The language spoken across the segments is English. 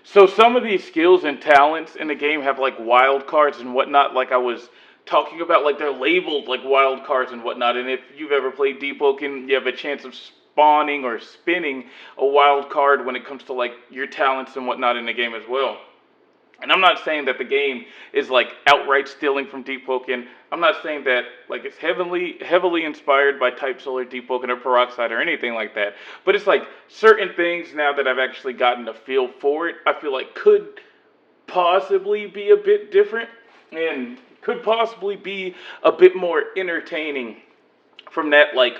So some of these skills and talents in the game have like wild cards and whatnot, like I was talking about, like they're labeled like wild cards and whatnot. And if you've ever played Deep Woken, you have a chance of spawning or spinning a wild card when it comes to like your talents and whatnot in the game as well. And I'm not saying that the game is like outright stealing from Deep Woken. I'm not saying that like it's heavily inspired by Type Soul or Deep Woken or Peroxide or anything like that. But it's like certain things now that I've actually gotten a feel for it, I feel like could possibly be a bit different and could possibly be a bit more entertaining from that like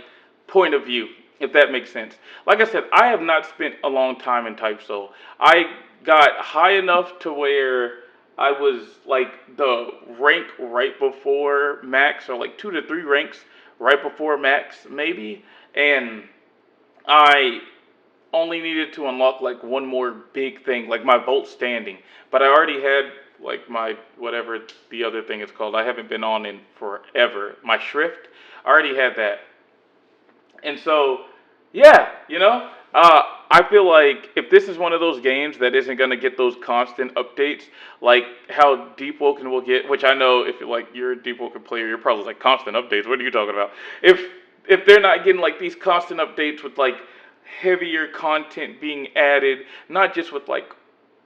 point of view, if that makes sense. Like I said, I have not spent a long time in Type Soul. I got high enough to where I was like the rank right before max, or like 2 to 3 ranks right before max, maybe. And I only needed to unlock like one more big thing, like my Volt Standing. But I already had like my whatever the other thing is called. I haven't been on in forever. My Shrift. I already had that. And so, yeah, I feel like if this is one of those games that isn't gonna get those constant updates, like how Deep Woken will get, which I know if you're a Deep Woken player, you're probably like constant updates. What are you talking about? If they're not getting like these constant updates with like heavier content being added, not just with like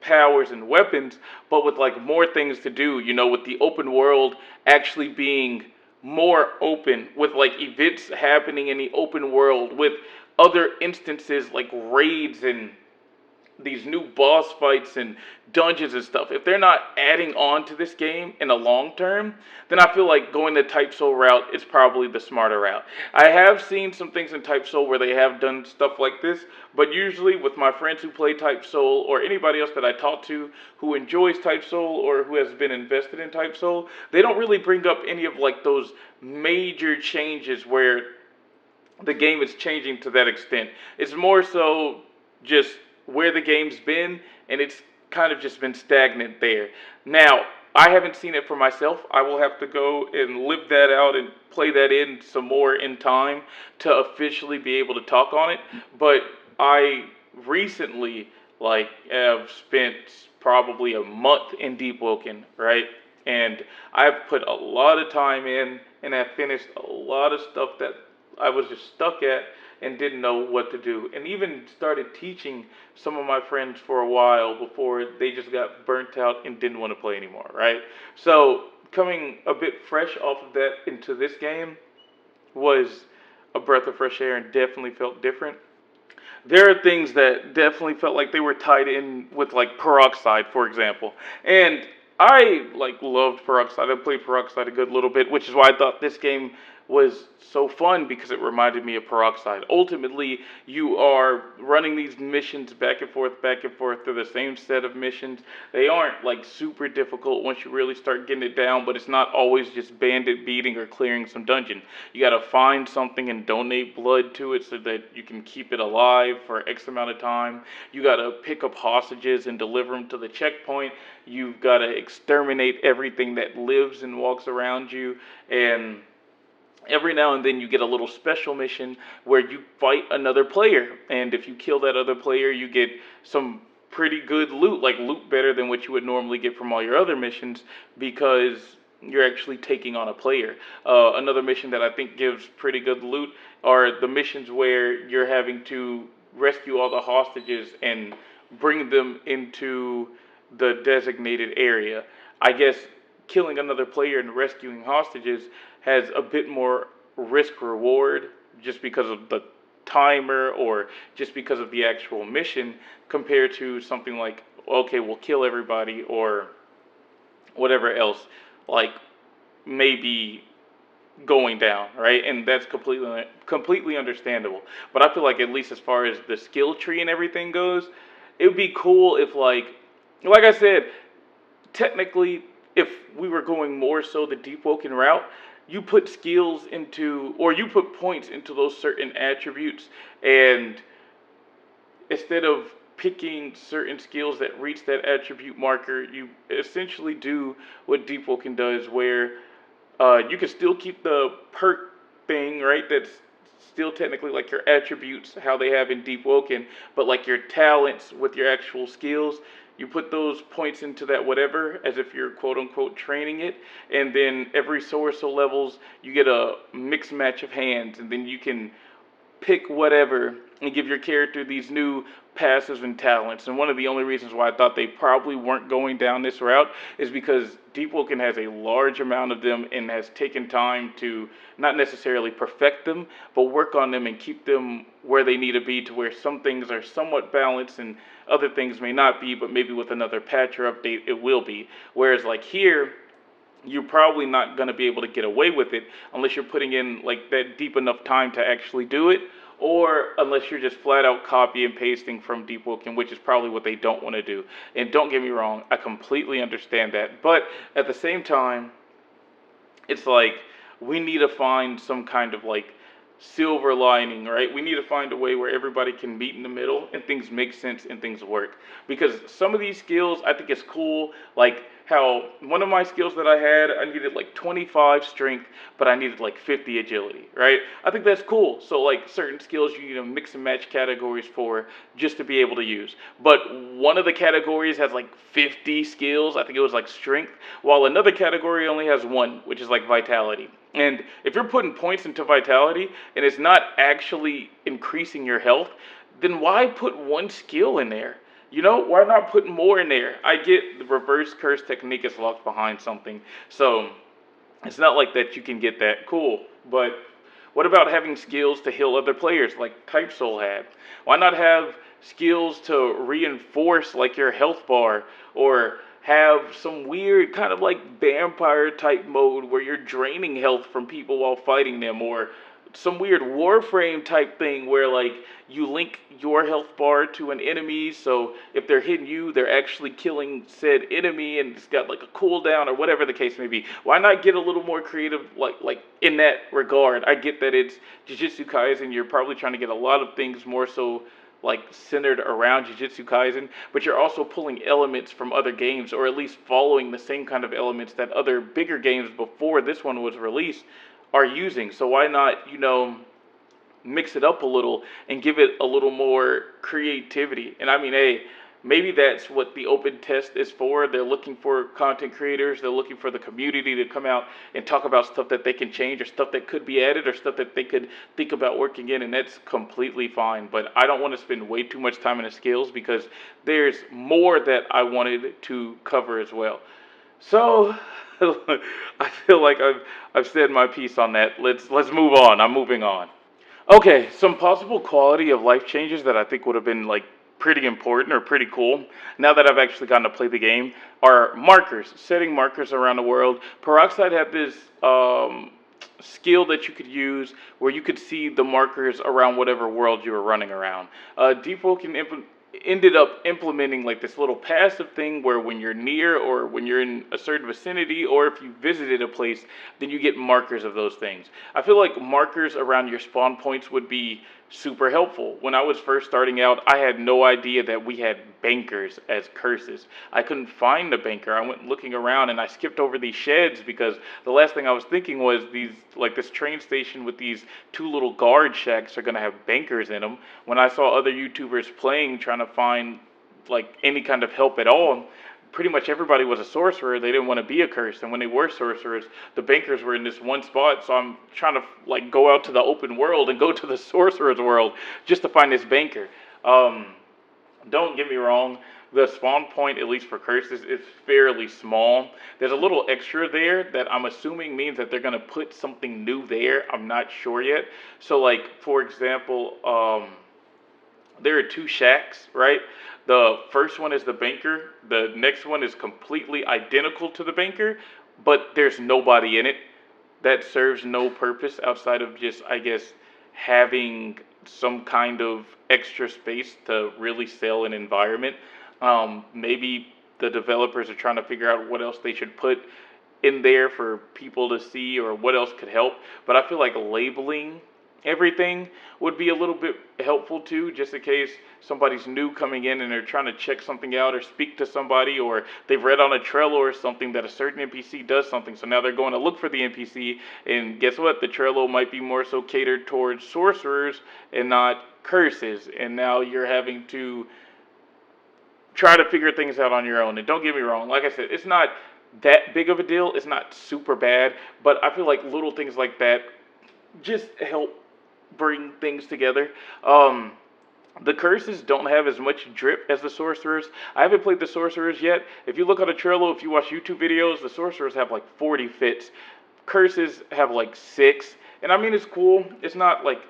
powers and weapons, but with like more things to do, with the open world actually being more open, with like events happening in the open world, with other instances like raids and these new boss fights and dungeons and stuff. If they're not adding on to this game in the long term, then I feel like going the Type Soul route is probably the smarter route. I have seen some things in Type Soul where they have done stuff like this, but usually with my friends who play Type Soul or anybody else that I talk to who enjoys Type Soul or who has been invested in Type Soul, they don't really bring up any of like those major changes where the game is changing to that extent. It's more so just where the game's been, and it's kind of just been stagnant there. Now, I haven't seen it for myself. I will have to go and live that out and play that in some more in time to officially be able to talk on it. But I recently have spent probably a month in Deep Woken, right? And I've put a lot of time in, and I've finished a lot of stuff that I was just stuck at and didn't know what to do. And even started teaching some of my friends for a while before they just got burnt out and didn't want to play anymore, right? So coming a bit fresh off of that into this game was a breath of fresh air and definitely felt different. There are things that definitely felt like they were tied in with like Peroxide, for example. And I like loved Peroxide. I played Peroxide a good little bit, which is why I thought this game was so fun because it reminded me of Peroxide. Ultimately, you are running these missions back and forth through the same set of missions. They aren't like super difficult once you really start getting it down, but it's not always just bandit beating or clearing some dungeon. You gotta find something and donate blood to it so that you can keep it alive for X amount of time. You gotta pick up hostages and deliver them to the checkpoint. You've gotta exterminate everything that lives and walks around you, and every now and then you get a little special mission where you fight another player, and if you kill that other player you get some pretty good loot, like loot better than what you would normally get from all your other missions, because you're actually taking on a player. Another mission that I think gives pretty good loot are the missions where you're having to rescue all the hostages and bring them into the designated area. I guess killing another player and rescuing hostages has a bit more risk reward just because of the timer or just because of the actual mission compared to something like, okay, we'll kill everybody or whatever else, like maybe going down, right? And that's completely understandable. But I feel like at least as far as the skill tree and everything goes, it would be cool if like I said, technically, if we were going more so the Deep Woken route, you put skills into, or you put points into those certain attributes, and instead of picking certain skills that reach that attribute marker, you essentially do what Deep Woken does, where you can still keep the perk thing, right? That's still technically like your attributes, how they have in Deep Woken, but like your talents with your actual skills, You put those points into that whatever as if you're quote unquote training it, and then every so or so levels you get a mixed match of hands, and then you can pick whatever and give your character these new passives and talents. And one of the only reasons why I thought they probably weren't going down this route is because Deep Woken has a large amount of them and has taken time to not necessarily perfect them, but work on them and keep them where they need to be, to where some things are somewhat balanced and other things may not be, but maybe with another patch or update it will be. Whereas like here, you're probably not going to be able to get away with it unless you're putting in like that deep enough time to actually do it, or unless you're just flat out copy and pasting from Deep Woken, which is probably what they don't want to do. And don't get me wrong, I completely understand that, but at the same time, it's like we need to find some kind of like silver lining, right? We need to find a way where everybody can meet in the middle and things make sense and things work. Because some of these skills I think it's cool, like how one of my skills that I had, I needed like 25 strength, but I needed like 50 agility, right? I think that's cool. So like certain skills you need to mix and match categories for just to be able to use. But one of the categories has like 50 skills, I think it was like strength, while another category only has one, which is like vitality. And if you're putting points into vitality and it's not actually increasing your health, then why put one skill in there? You know, why not put more in there? I get the reverse curse technique is locked behind something. So it's not like that you can get that. Cool. But what about having skills to heal other players like Type Soul had? Why not have skills to reinforce like your health bar, or have some weird kind of like vampire type mode where you're draining health from people while fighting them, or some weird Warframe type thing where like you link your health bar to an enemy, so if they're hitting you, they're actually killing said enemy, and it's got like a cooldown or whatever the case may be. Why not get a little more creative, like in that regard? I get that it's Jujutsu Kaisen, you're probably trying to get a lot of things more so like centered around Jujutsu Kaisen, but you're also pulling elements from other games, or at least following the same kind of elements that other bigger games before this one was released are using. So why not, mix it up a little and give it a little more creativity? And I mean, hey, maybe that's what the open test is for. They're looking for content creators. They're looking for the community to come out and talk about stuff that they can change, or stuff that could be added, or stuff that they could think about working in, and that's completely fine. But I don't want to spend way too much time in the skills because there's more that I wanted to cover as well. So I feel like I've said my piece on that. Let's move on. I'm moving on. Okay, some possible quality of life changes that I think would have been like pretty important or pretty cool now that I've actually gotten to play the game are markers, setting markers around the world. Peroxide had this skill that you could use where you could see the markers around whatever world you were running around. Deep Woken ended up implementing like this little passive thing where when you're near, or when you're in a certain vicinity, or if you visited a place, then you get markers of those things. I feel like markers around your spawn points would be super helpful. When I was first starting out, I had no idea that we had bankers as curses. I couldn't find the banker. I went looking around and I skipped over these sheds because the last thing I was thinking was these, like this train station with these two little guard shacks are going to have bankers in them. When I saw other YouTubers playing, trying to find like any kind of help at all, pretty much everybody was a sorcerer. They didn't want to be a curse, and when they were sorcerers, the bankers were in this one spot. So I'm trying to like go out to the open world and go to the sorcerer's world just to find this banker. Don't get me wrong, the spawn point, at least for curses, is fairly small. There's a little extra there that I'm assuming means that they're gonna put something new there. I'm not sure yet. So like for example, there are two shacks, right? The first one is the banker. The next one is completely identical to the banker, but there's nobody in it. That serves no purpose outside of just, I guess, having some kind of extra space to really sell an environment. Maybe the developers are trying to figure out what else they should put in there for people to see, or what else could help. But I feel like labeling everything would be a little bit helpful too, just in case somebody's new coming in and they're trying to check something out or speak to somebody, or they've read on a Trello or something that a certain NPC does something, so now they're going to look for the NPC, and guess what, the Trello might be more so catered towards sorcerers and not curses, and now you're having to try to figure things out on your own. And don't get me wrong, like I said, it's not that big of a deal. It's not super bad, but I feel like little things like that just help bring things together. Um, the curses don't have as much drip as the sorcerers. I haven't played the sorcerers yet. If you look on the Trello, if you watch YouTube videos, the sorcerers have like 40 fits. Curses have like 6. And I mean, it's cool. It's not like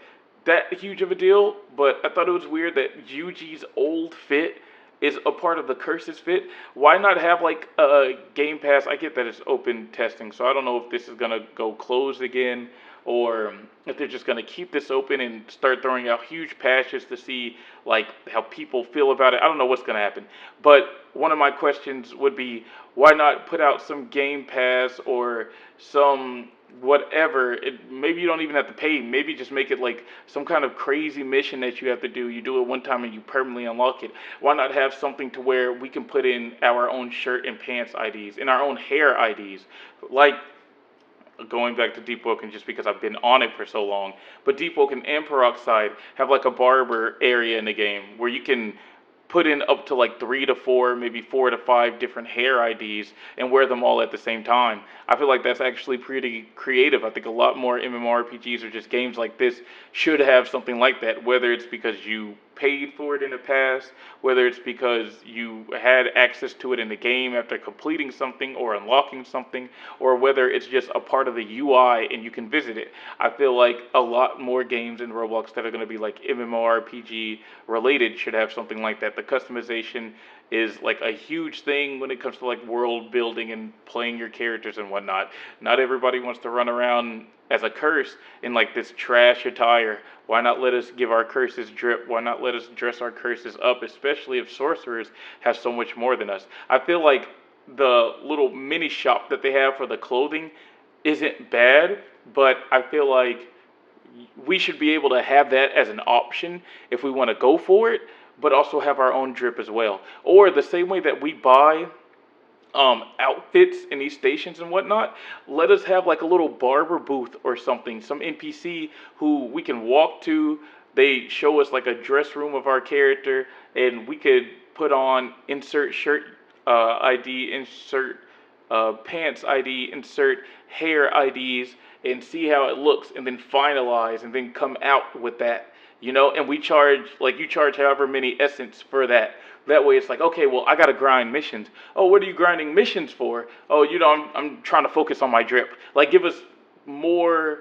that huge of a deal, but I thought it was weird that Yuji's old fit is a part of the curses fit. Why not have like a Game Pass? I get that it's open testing, so I don't know if this is gonna go closed again or if they're just gonna keep this open and start throwing out huge patches to see like how people feel about it. I don't know what's gonna happen. But one of my questions would be why not put out some Game Pass or some whatever. Maybe you don't even have to pay. Maybe just make it like some kind of crazy mission that you have to do. You do it one time and you permanently unlock it. Why not have something to where we can put in our own shirt and pants IDs and our own hair IDs? Like going back to Deep Woken just because I've been on it for so long. But Deep Woken and Peroxide have like a barber area in the game where you can put in up to like 3 to 4, maybe 4 to 5 different hair IDs and wear them all at the same time. I feel like that's actually pretty creative. I think a lot more MMORPGs or just games like this should have something like that, whether it's because you paid for it in the past, whether it's because you had access to it in the game after completing something or unlocking something, or whether it's just a part of the UI and you can visit it. I feel like a lot more games in Roblox that are going to be like MMORPG related should have something like that. The customization is like a huge thing when it comes to like world building and playing your characters and whatnot. Not everybody wants to run around as a curse in like this trash attire. Why not let us give our curses drip? Why not let us dress our curses up, especially if sorcerers have so much more than us? I feel like the little mini shop that they have for the clothing isn't bad, but I feel like we should be able to have that as an option if we want to go for it, but also have our own drip as well. Or the same way that we buy outfits in these stations and whatnot, let us have like a little barber booth or something, some NPC who we can walk to. They show us like a dress room of our character, and we could put on insert shirt ID, insert pants ID, insert hair IDs, and see how it looks, and then finalize, and then come out with that. You know, and we charge like you charge however many essence for that. That way, it's like, okay, well, I gotta grind missions. Oh, what are you grinding missions for? Oh, you know, I'm trying to focus on my drip. Like, give us more,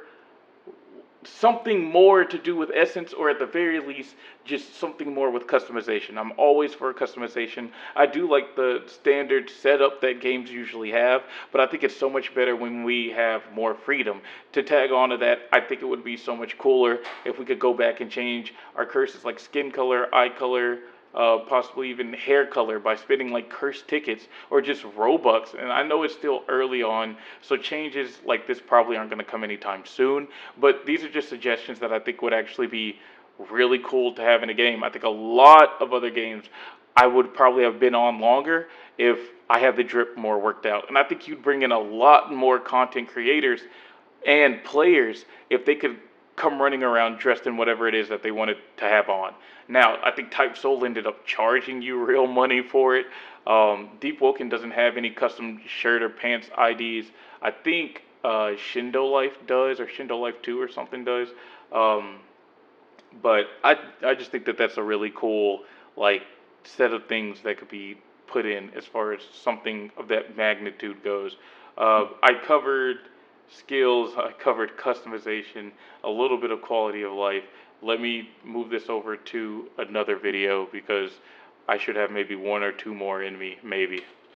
something more to do with essence, or at the very least, just something more with customization. I'm always for customization. I do like the standard setup that games usually have, but I think it's so much better when we have more freedom. To tag on to that, I think it would be so much cooler if we could go back and change our curses like skin color, eye color, possibly even hair color by spending like cursed tickets or just Robux. And I know it's still early on, so changes like this probably aren't going to come anytime soon. But these are just suggestions that I think would actually be really cool to have in a game. I think a lot of other games I would probably have been on longer if I had the drip more worked out. And I think you'd bring in a lot more content creators and players if they could come running around dressed in whatever it is that they wanted to have on. Now, I think Type Soul ended up charging you real money for it. Deep Woken doesn't have any custom shirt or pants IDs. I think Shindo Life does, or Shindo Life 2 or something does. Um, but I just think that that's a really cool like set of things that could be put in as far as something of that magnitude goes. I covered skills, I covered customization, a little bit of quality of life. Let me move this over to another video because I should have maybe 1 or 2 more in me, maybe.